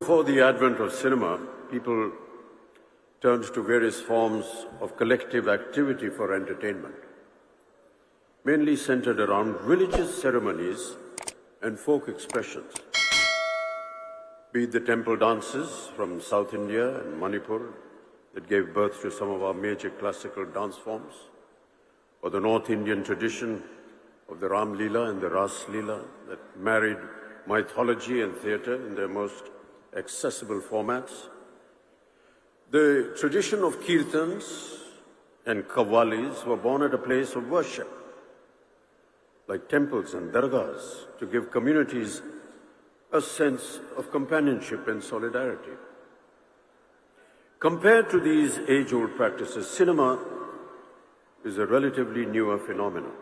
Before the advent of cinema, people turned to various forms of collective activity for entertainment, mainly centered around religious ceremonies and folk expressions. Be it the temple dances from South India and Manipur that gave birth to some of our major classical dance forms, or the North Indian tradition of the Ram Leela and the Ras Leela that married mythology and theatre in their most accessible formats. The tradition of kirtans and qawwalis were born at a place of worship, like temples and dargahs, to give communities a sense of companionship and solidarity. Compared to these age-old practices, cinema is a relatively newer phenomenon.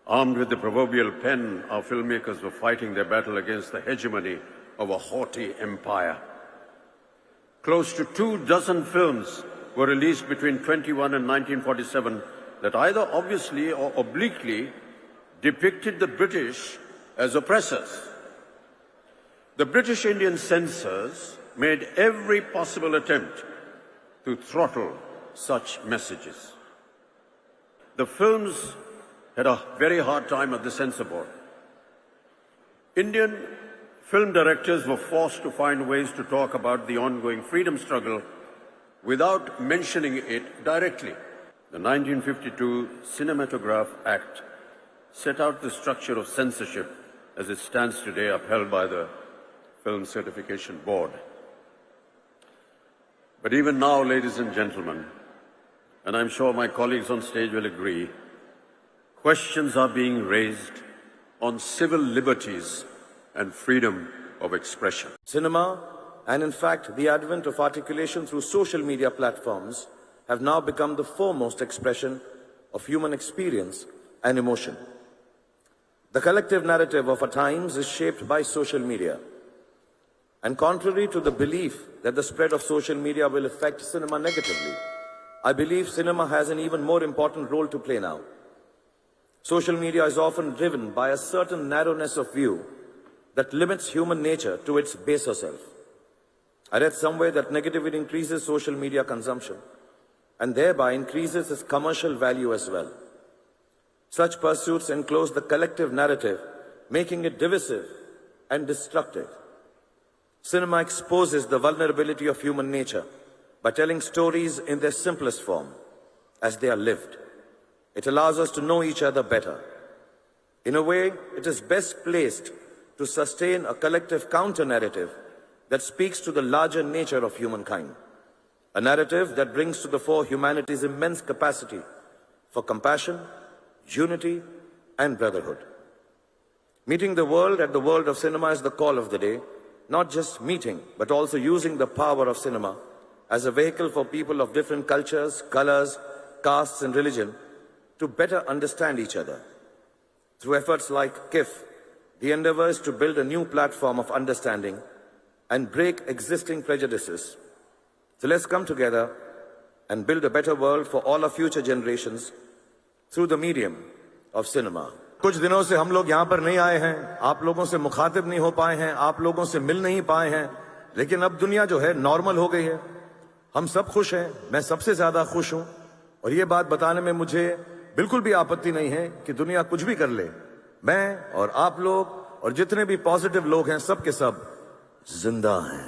Armed with the proverbial pen, our filmmakers were fighting their battle against the hegemony of a haughty empire. Close to 24 films were released between 1921 and 1947 that either obviously or obliquely depicted the British as oppressors. The British Indian censors made every possible attempt to throttle such messages. The films had a very hard time at the censor board. Indian film directors were forced to find ways to talk about the ongoing freedom struggle without mentioning it directly. The 1952 Cinematograph Act set out the structure of censorship as it stands today, upheld by the Film Certification Board. But even now, ladies and gentlemen, and I'm sure my colleagues on stage will agree, questions are being raised on civil liberties and freedom of expression. Cinema, and in fact the advent of articulation through social media platforms, have now become the foremost expression of human experience and emotion. The collective narrative of our times is shaped by social media. And contrary to the belief that the spread of social media will affect cinema negatively, I believe cinema has an even more important role to play now. Social media is often driven by a certain narrowness of view that limits human nature to its baser self. I read somewhere that negativity increases social media consumption and thereby increases its commercial value as well. Such pursuits enclose the collective narrative, making it divisive and destructive. Cinema exposes the vulnerability of human nature by telling stories in their simplest form, as they are lived. It allows us to know each other better. In a way, it is best placed to sustain a collective counter-narrative that speaks to the larger nature of humankind. A narrative that brings to the fore humanity's immense capacity for compassion, unity, and brotherhood. Meeting the world at the world of cinema is the call of the day. Not just meeting, but also using the power of cinema as a vehicle for people of different cultures, colors, castes, and religion to better understand each other. Through efforts like KIFF, the endeavor is to build a new platform of understanding and break existing prejudices. So let's come together and build a better world for all our future generations through the medium of cinema. कुछ दिनों से हम लोग यहाँ पर नहीं आए हैं, आप लोगों से मुखातिब नहीं हो पाए हैं, आप लोगों से मिल नहीं पाए हैं, लेकिन अब दुनिया जो है नॉर्मल हो गई है। हम सब खुश हैं, मैं सबसे ज्यादा खुश हूं, और ये बात बताने में मुझे बिल्कुल भी आपत्ति नहीं है कि दुनिया कुछ भी कर ले, मैं और आप लोग और जितने भी पॉजिटिव लोग हैं सब के सब जिंदा हैं।